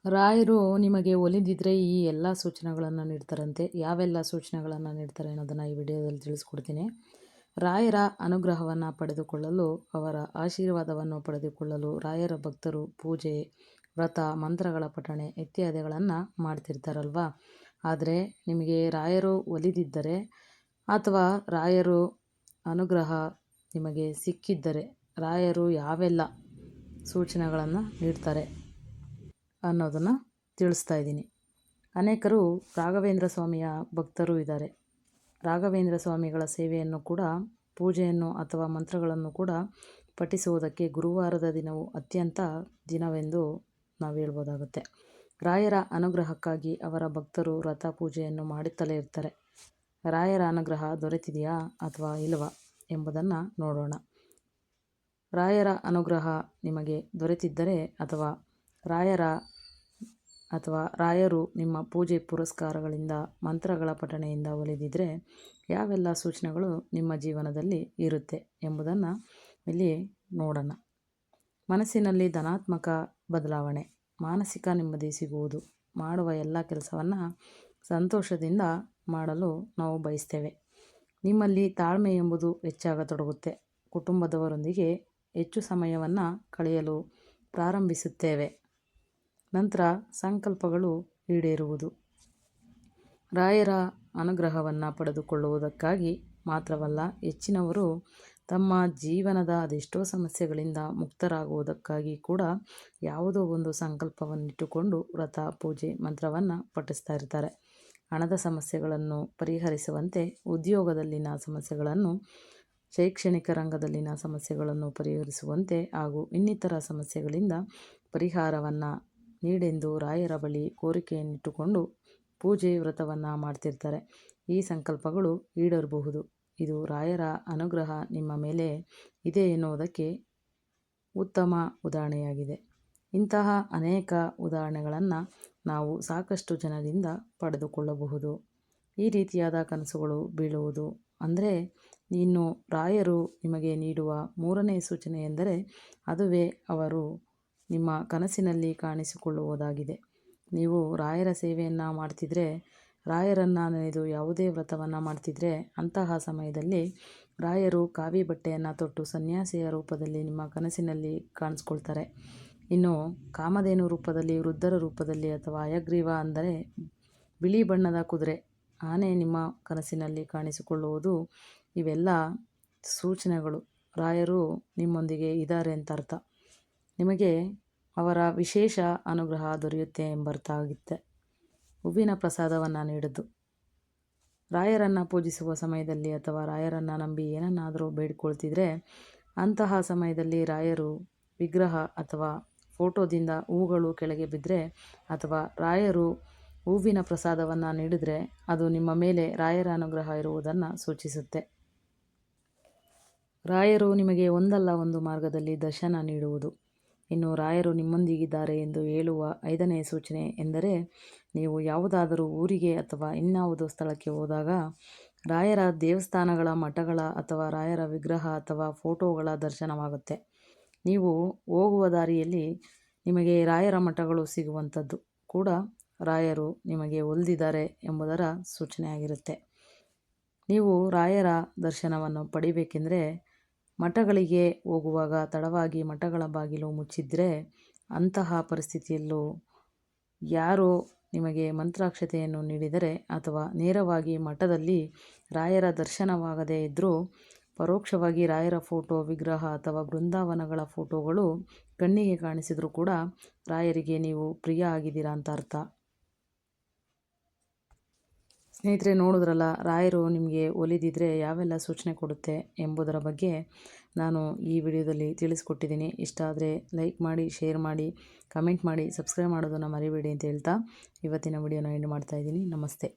ರಾಯರು ನಿಮಗೆ ಒಲಿದಿದ್ರೆ ಈ ಎಲ್ಲ ಸೂಚನೆಗಳನ್ನು ನೀಡ್ತಾರಂತೆ. ಯಾವೆಲ್ಲ ಸೂಚನೆಗಳನ್ನು ನೀಡ್ತಾರೆ ಅನ್ನೋದನ್ನು ಈ ವಿಡಿಯೋದಲ್ಲಿ ತಿಳಿಸ್ಕೊಡ್ತೀನಿ. ರಾಯರ ಅನುಗ್ರಹವನ್ನು ಪಡೆದುಕೊಳ್ಳಲು, ಅವರ ಆಶೀರ್ವಾದವನ್ನು ಪಡೆದುಕೊಳ್ಳಲು ರಾಯರ ಭಕ್ತರು ಪೂಜೆ, ವ್ರತ, ಮಂತ್ರಗಳ ಪಠಣೆ ಇತ್ಯಾದಿಗಳನ್ನು ಮಾಡ್ತಿರ್ತಾರಲ್ವ. ಆದರೆ ನಿಮಗೆ ರಾಯರು ಒಲಿದಿದ್ದರೆ ಅಥವಾ ರಾಯರು ಅನುಗ್ರಹ ನಿಮಗೆ ಸಿಕ್ಕಿದ್ದರೆ ರಾಯರು ಯಾವೆಲ್ಲ ಸೂಚನೆಗಳನ್ನು ನೀಡ್ತಾರೆ ಅನ್ನೋದನ್ನು ತಿಳಿಸ್ತಾ ಇದ್ದೀನಿ. ಅನೇಕರು ರಾಘವೇಂದ್ರ ಸ್ವಾಮಿಯ ಭಕ್ತರು ಇದ್ದಾರೆ. ರಾಘವೇಂದ್ರ ಸ್ವಾಮಿಗಳ ಸೇವೆಯನ್ನು ಕೂಡ, ಪೂಜೆಯನ್ನು ಅಥವಾ ಮಂತ್ರಗಳನ್ನು ಕೂಡ ಪಠಿಸುವುದಕ್ಕೆ ಗುರುವಾರದ ದಿನವು ಅತ್ಯಂತ ದಿನವೆಂದು ನಾವು ಹೇಳ್ಬೋದಾಗುತ್ತೆ. ರಾಯರ ಅನುಗ್ರಹಕ್ಕಾಗಿ ಅವರ ಭಕ್ತರು ವ್ರತ ಪೂಜೆಯನ್ನು ಮಾಡುತ್ತಲೇ ಇರ್ತಾರೆ. ರಾಯರ ಅನುಗ್ರಹ ದೊರೆತಿದೆಯಾ ಅಥವಾ ಇಲ್ಲವಾ ಎಂಬುದನ್ನು ನೋಡೋಣ. ರಾಯರ ಅನುಗ್ರಹ ನಿಮಗೆ ದೊರೆತಿದ್ದರೆ ಅಥವಾ ರಾಯರು ನಿಮ್ಮ ಪೂಜೆ ಪುರಸ್ಕಾರಗಳಿಂದ, ಮಂತ್ರಗಳ ಪಠಣೆಯಿಂದ ಒಲಿದಿದ್ದರೆ ಯಾವೆಲ್ಲ ಸೂಚನೆಗಳು ನಿಮ್ಮ ಜೀವನದಲ್ಲಿ ಇರುತ್ತೆ ಎಂಬುದನ್ನು ಇಲ್ಲಿ ನೋಡೋಣ. ಮನಸ್ಸಿನಲ್ಲಿ ಧನಾತ್ಮಕ ಬದಲಾವಣೆ, ಮಾನಸಿಕ ನೆಮ್ಮದಿ ಸಿಗುವುದು, ಮಾಡುವ ಎಲ್ಲ ಕೆಲಸವನ್ನು ಸಂತೋಷದಿಂದ ಮಾಡಲು ನಾವು ಬಯಸ್ತೇವೆ. ನಿಮ್ಮಲ್ಲಿ ತಾಳ್ಮೆ ಎಂಬುದು ಹೆಚ್ಚಾಗತೊಡಗುತ್ತೆ. ಕುಟುಂಬದವರೊಂದಿಗೆ ಹೆಚ್ಚು ಸಮಯವನ್ನು ಕಳೆಯಲು ಪ್ರಾರಂಭಿಸುತ್ತೇವೆ. ನಂತರ ಸಂಕಲ್ಪಗಳು ಈಡೇರುವುದು. ರಾಯರ ಅನುಗ್ರಹವನ್ನು ಪಡೆದುಕೊಳ್ಳುವುದಕ್ಕಾಗಿ ಮಾತ್ರವಲ್ಲ, ಹೆಚ್ಚಿನವರು ತಮ್ಮ ಜೀವನದ ಅದೆಷ್ಟೋ ಸಮಸ್ಯೆಗಳಿಂದ ಮುಕ್ತರಾಗುವುದಕ್ಕಾಗಿ ಕೂಡ ಯಾವುದೋ ಒಂದು ಸಂಕಲ್ಪವನ್ನಿಟ್ಟುಕೊಂಡು ವ್ರತ, ಪೂಜೆ, ಮಂತ್ರವನ್ನು ಪಠಿಸ್ತಾ ಇರ್ತಾರೆ. ಹಣದ ಸಮಸ್ಯೆಗಳನ್ನು ಪರಿಹರಿಸುವಂತೆ, ಉದ್ಯೋಗದಲ್ಲಿನ ಸಮಸ್ಯೆಗಳನ್ನು, ಶೈಕ್ಷಣಿಕ ರಂಗದಲ್ಲಿನ ಸಮಸ್ಯೆಗಳನ್ನು ಪರಿಹರಿಸುವಂತೆ ಹಾಗೂ ಇನ್ನಿತರ ಸಮಸ್ಯೆಗಳಿಂದ ಪರಿಹಾರವನ್ನು ನೀಡೆಂದು ರಾಯರ ಬಳಿ ಕೋರಿಕೆಯನ್ನಿಟ್ಟುಕೊಂಡು ಪೂಜೆ, ವ್ರತವನ್ನು ಮಾಡ್ತಿರ್ತಾರೆ. ಈ ಸಂಕಲ್ಪಗಳು ಈಡೇರಬಹುದು. ಇದು ರಾಯರ ಅನುಗ್ರಹ ನಿಮ್ಮ ಮೇಲೆ ಇದೆ ಎನ್ನುವುದಕ್ಕೆ ಉತ್ತಮ ಉದಾಹರಣೆಯಾಗಿದೆ. ಇಂತಹ ಅನೇಕ ಉದಾಹರಣೆಗಳನ್ನು ನಾವು ಸಾಕಷ್ಟು ಜನರಿಂದ ಪಡೆದುಕೊಳ್ಳಬಹುದು. ಈ ರೀತಿಯಾದ ಕನಸುಗಳು ಬೀಳುವುದು ಅಂದರೆ ಇನ್ನು ರಾಯರು ನಿಮಗೆ ನೀಡುವ ಮೂರನೇ ಸೂಚನೆ ಎಂದರೆ ಅದುವೇ ಅವರು ನಿಮ್ಮ ಕನಸಿನಲ್ಲಿ ಕಾಣಿಸಿಕೊಳ್ಳುವುದಾಗಿದೆ. ನೀವು ರಾಯರ ಸೇವೆಯನ್ನು ಮಾಡ್ತಿದ್ರೆ, ರಾಯರನ್ನು ನೆನೆದು ಯಾವುದೇ ವ್ರತವನ್ನು ಮಾಡ್ತಿದ್ರೆ ಅಂತಹ ಸಮಯದಲ್ಲಿ ರಾಯರು ಕಾವಿ ಬಟ್ಟೆಯನ್ನು ತೊಟ್ಟು ಸನ್ಯಾಸಿಯ ರೂಪದಲ್ಲಿ ನಿಮ್ಮ ಕನಸಿನಲ್ಲಿ ಕಾಣಿಸ್ಕೊಳ್ತಾರೆ. ಇನ್ನು ಕಾಮಧೇನು ರೂಪದಲ್ಲಿ, ವೃದ್ಧರ ರೂಪದಲ್ಲಿ ಅಥವಾ ಹಯಗ್ರೀವ ಅಂದರೆ ಬಿಳಿ ಬಣ್ಣದ ಕುದುರೆ, ಆನೆ ನಿಮ್ಮ ಕನಸಿನಲ್ಲಿ ಕಾಣಿಸಿಕೊಳ್ಳುವುದು ಇವೆಲ್ಲ ಸೂಚನೆಗಳು. ರಾಯರು ನಿಮ್ಮೊಂದಿಗೆ ಇದ್ದಾರೆ ಅಂತ ಅರ್ಥ. ನಿಮಗೆ ಅವರ ವಿಶೇಷ ಅನುಗ್ರಹ ದೊರೆಯುತ್ತೆ ಎಂಬರ್ಥ ಆಗುತ್ತೆ. ಹೂವಿನ ಪ್ರಸಾದವನ್ನು ನೀಡೋದು. ರಾಯರನ್ನು ಪೂಜಿಸುವ ಸಮಯದಲ್ಲಿ ಅಥವಾ ರಾಯರನ್ನು ನಂಬಿ ಏನನ್ನಾದರೂ ಬೇಡಿಕೊಳ್ತಿದ್ರೆ ಅಂತಹ ಸಮಯದಲ್ಲಿ ರಾಯರು ವಿಗ್ರಹ ಅಥವಾ ಫೋಟೋದಿಂದ ಹೂಗಳು ಕೆಳಗೆ ಬಿದ್ದರೆ ಅಥವಾ ರಾಯರು ಹೂವಿನ ಪ್ರಸಾದವನ್ನು ನೀಡಿದರೆ ಅದು ನಿಮ್ಮ ಮೇಲೆ ರಾಯರ ಅನುಗ್ರಹ ಇರುವುದನ್ನು ಸೂಚಿಸುತ್ತೆ. ರಾಯರು ನಿಮಗೆ ಒಂದಲ್ಲ ಒಂದು ಮಾರ್ಗದಲ್ಲಿ ದರ್ಶನ ನೀಡುವುದು. ಇನ್ನು ರಾಯರು ನಿಮ್ಮೊಂದಿಗಿದ್ದಾರೆ ಎಂದು ಹೇಳುವ 5ನೇ ಸೂಚನೆ ಎಂದರೆ ನೀವು ಯಾವುದಾದರೂ ಊರಿಗೆ ಅಥವಾ ಇನ್ಯಾವುದೋ ಸ್ಥಳಕ್ಕೆ ಹೋದಾಗ ರಾಯರ ದೇವಸ್ಥಾನಗಳ, ಮಠಗಳ ಅಥವಾ ರಾಯರ ವಿಗ್ರಹ ಅಥವಾ ಫೋಟೋಗಳ ದರ್ಶನವಾಗುತ್ತೆ. ನೀವು ಹೋಗುವ ದಾರಿಯಲ್ಲಿ ನಿಮಗೆ ರಾಯರ ಮಠಗಳು ಸಿಗುವಂಥದ್ದು ಕೂಡ ರಾಯರು ನಿಮಗೆ ಒಲಿದಿದ್ದಾರೆ ಎಂಬುದರ ಸೂಚನೆಯಾಗಿರುತ್ತೆ. ನೀವು ರಾಯರ ದರ್ಶನವನ್ನು ಪಡಿಬೇಕೆಂದರೆ ಮಠಗಳಿಗೆ ಹೋಗುವಾಗ ತಡವಾಗಿ ಮಠಗಳ ಬಾಗಿಲು ಮುಚ್ಚಿದ್ರೆ ಅಂತಹ ಪರಿಸ್ಥಿತಿಯಲ್ಲೂ ಯಾರೋ ನಿಮಗೆ ಮಂತ್ರಾಕ್ಷತೆಯನ್ನು ನೀಡಿದರೆ ಅಥವಾ ನೇರವಾಗಿ ಮಠದಲ್ಲಿ ರಾಯರ ದರ್ಶನವಾಗದೇ ಇದ್ದರೂ ಪರೋಕ್ಷವಾಗಿ ರಾಯರ ಫೋಟೋ, ವಿಗ್ರಹ ಅಥವಾ ಬೃಂದಾವನಗಳ ಫೋಟೋಗಳು ಕಣ್ಣಿಗೆ ಕಾಣಿಸಿದರೂ ಕೂಡ ರಾಯರಿಗೆ ನೀವು ಪ್ರಿಯ ಆಗಿದ್ದೀರಾ ಅಂತ ಅರ್ಥ. ಸ್ನೇಹಿತರೆ, ನೋಡಿದ್ರಲ್ಲ, ರಾಯರು ನಿಮಗೆ ಒಲಿದಿದ್ರೆ ಯಾವೆಲ್ಲ ಸೂಚನೆ ಕೊಡುತ್ತೆ ಎಂಬುದರ ಬಗ್ಗೆ ನಾನು ಈ ವಿಡಿಯೋದಲ್ಲಿ ತಿಳಿಸ್ಕೊಟ್ಟಿದ್ದೀನಿ. ಇಷ್ಟ ಆದರೆ ಲೈಕ್ ಮಾಡಿ, ಶೇರ್ ಮಾಡಿ, ಕಮೆಂಟ್ ಮಾಡಿ, ಸಬ್ಸ್ಕ್ರೈಬ್ ಮಾಡೋದನ್ನು ಮರಿಬೇಡಿ ಅಂತ ಹೇಳ್ತಾ ಇವತ್ತಿನ ವಿಡಿಯೋನ ಎಂಡ್ ಮಾಡ್ತಾಯಿದ್ದೀನಿ. ನಮಸ್ತೆ.